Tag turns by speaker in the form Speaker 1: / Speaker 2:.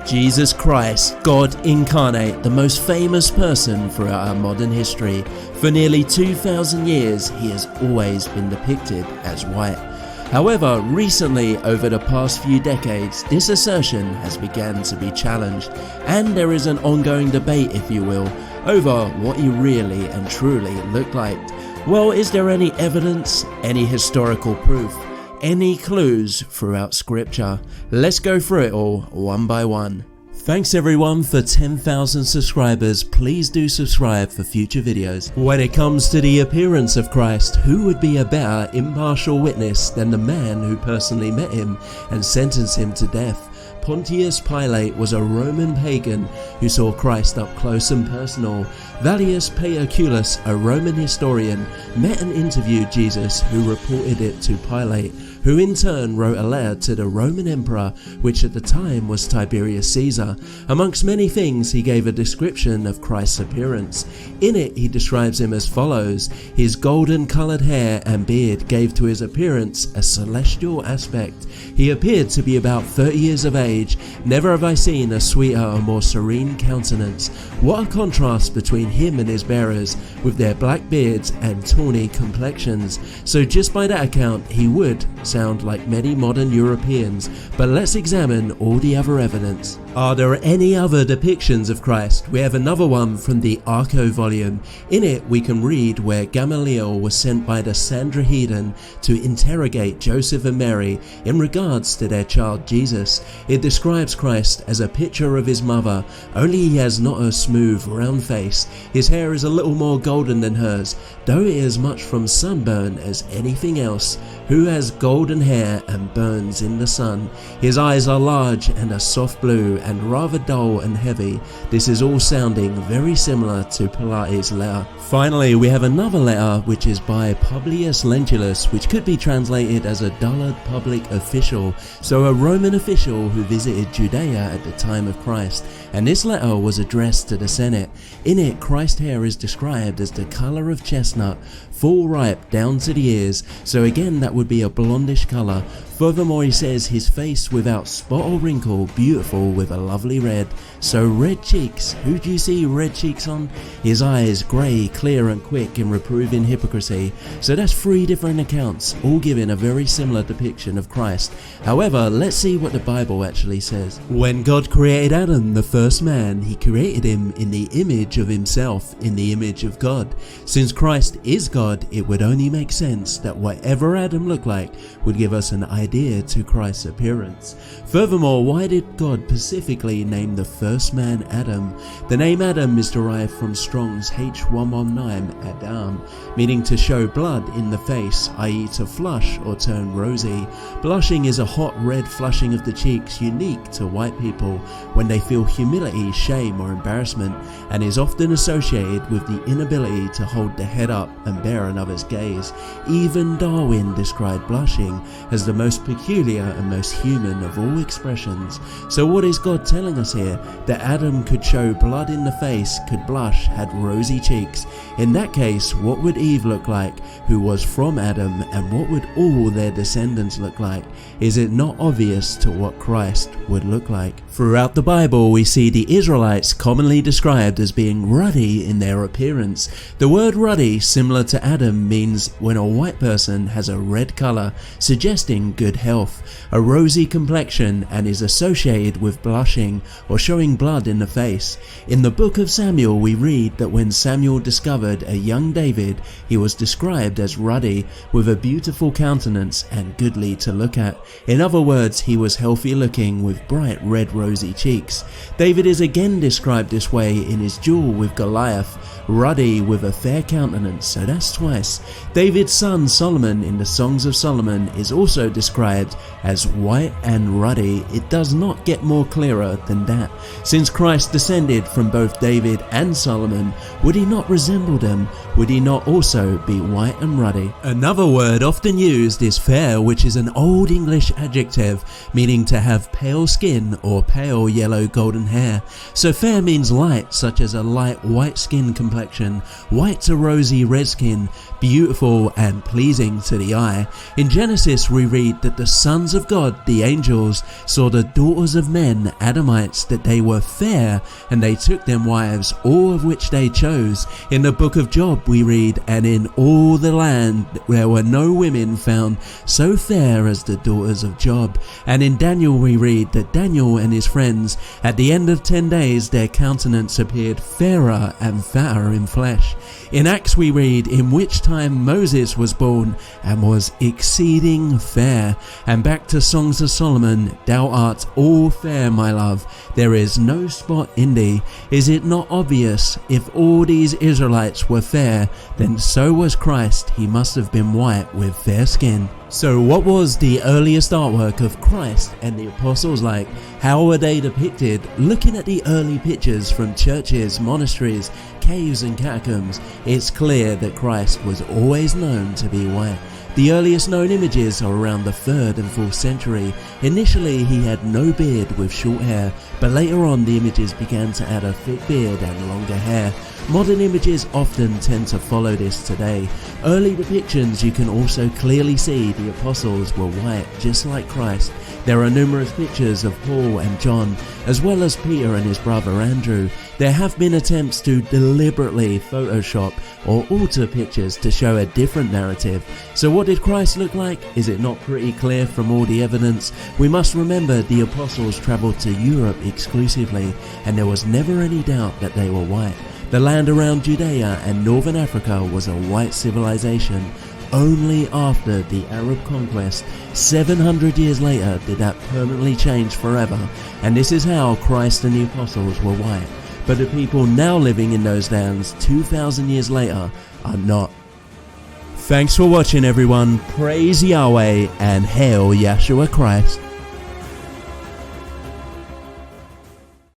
Speaker 1: Jesus Christ, God incarnate, the most famous person throughout our modern history. For nearly 2,000 years, he has always been depicted as white. However, recently, over the past few decades, this assertion has begun to be challenged, and there is an ongoing debate, if you will, over what he really and truly looked like. Well, is there any evidence, any historical proof, any clues throughout scripture? Let's go through it all one by one. Thanks everyone for 10,000 subscribers. Please do subscribe for future videos. When it comes to the appearance of Christ, who would be a better impartial witness than the man who personally met him and sentenced him to death? Pontius Pilate was a Roman pagan who saw Christ up close and personal. Valerius Paterculus, a Roman historian, met and interviewed Jesus, who reported it to Pilate, who in turn wrote a letter to the Roman emperor, which at the time was Tiberius Caesar. Amongst many things, he gave a description of Christ's appearance. In it, he describes him as follows: his golden coloured hair and beard gave to his appearance a celestial aspect. He appeared to be about 30 years of age. Never have I seen a sweeter or more serene countenance. What a contrast between him and his bearers, with their black beards and tawny complexions. So just by that account, he would sound like many modern Europeans. But let's examine all the other evidence. Are there any other depictions of Christ? We have another one from the Arco volume. In it we can read where Gamaliel was sent by the Sanhedrin to interrogate Joseph and Mary in regards to their child Jesus. It describes Christ as a picture of his mother, only he has not a smooth round face. His hair is a little more golden than hers, though it is much from sunburn as anything else. Who has golden hair and burns in the sun? His eyes are large and a soft blue and rather dull and heavy. This is all sounding very similar to Pilate's letter. Finally, we have another letter which is by Publius Lentulus, which could be translated as a dullard public official, so a Roman official who visited Judea at the time of Christ, and this letter was addressed to the Senate. In it, Christ's hair is described as the colour of chestnut, full ripe down to the ears, so again that would be a blondish colour. Furthermore, he says his face without spot or wrinkle, beautiful with a lovely red. So red cheeks, who do you see red cheeks on? His eyes grey, clear and quick in reproving hypocrisy. So that's 3 different accounts, all giving a very similar depiction of Christ. However, let's see what the Bible actually says. When God created Adam, the first man, he created him in the image of himself, in the image of God. Since Christ is God, it would only make sense that whatever Adam looked like would give us an idea to Christ's appearance. Furthermore, why did God specifically name the first man Adam? The name Adam is derived from Strong's H119, Adam, meaning to show blood in the face, i.e. to flush or turn rosy. Blushing is a hot red flushing of the cheeks unique to white people when they feel humility, shame or embarrassment, and is often associated with the inability to hold the head up and bear another's gaze. Even Darwin described blushing as the most peculiar and most human of all expressions. So what is God telling us here? That Adam could show blood in the face, could blush, had rosy cheeks. In that case, what would Eve look like, who was from Adam, and what would all their descendants look like? Is it not obvious to what Christ would look like? Throughout the Bible, we see the Israelites commonly described as being ruddy in their appearance. The word ruddy, similar to Adam, means when a white person has a red color, suggesting good health, a rosy complexion, and is associated with blushing or showing blood in the face. In the book of Samuel, we read that when Samuel discovered a young David, he was described as ruddy, with a beautiful countenance and goodly to look at. In other words, he was healthy looking with bright red rosy cheeks. David is again described this way in his duel with Goliath, ruddy with a fair countenance, so that's twice. David's son Solomon in the Songs of Solomon is also described as white and ruddy. It does not get more clearer than that. Since Christ descended from both David and Solomon, would he not resemble them? Would he not also be white and ruddy? Another word often used is fair, which is an Old English adjective meaning to have pale skin or pale yellow golden hair. So fair means light, such as a light white skin complexion, white to rosy red skin. beautiful and pleasing to the eye. In Genesis we read that the sons of God, the angels, saw the daughters of men, Adamites, that they were fair, and they took them wives, all of which they chose. In the book of Job we read, and in all the land there were no women found so fair as the daughters of Job. And in Daniel we read that Daniel and his friends, at the end of 10 days their countenance appeared fairer and fatter in flesh. In Acts we read, in which time Moses was born and was exceeding fair. And back to Songs of Solomon, thou art all fair, my love, there is no spot in thee. Is it not obvious, if all these Israelites were fair, then so was Christ, he must have been white with fair skin. So what was the earliest artwork of Christ and the apostles like? How were they depicted? Looking at the early pictures from churches, monasteries, caves and catacombs, it's clear that Christ was always known to be white. The earliest known images are around the 3rd and 4th century. Initially he had no beard with short hair, but later on the images began to add a thick beard and longer hair. Modern images often tend to follow this today. Early depictions you can also clearly see the apostles were white, just like Christ. There are numerous pictures of Paul and John, as well as Peter and his brother Andrew. There have been attempts to deliberately Photoshop or alter pictures to show a different narrative. So what did Christ look like? Is it not pretty clear from all the evidence? We must remember the apostles travelled to Europe exclusively, and there was never any doubt that they were white. The land around Judea and northern Africa was a white civilization. Only after the Arab conquest, 700 years later, did that permanently change forever. And this is how Christ and the apostles were white. But the people now living in those lands 2,000 years later are not. Thanks for watching everyone. Praise Yahweh and hail Yeshua Christ.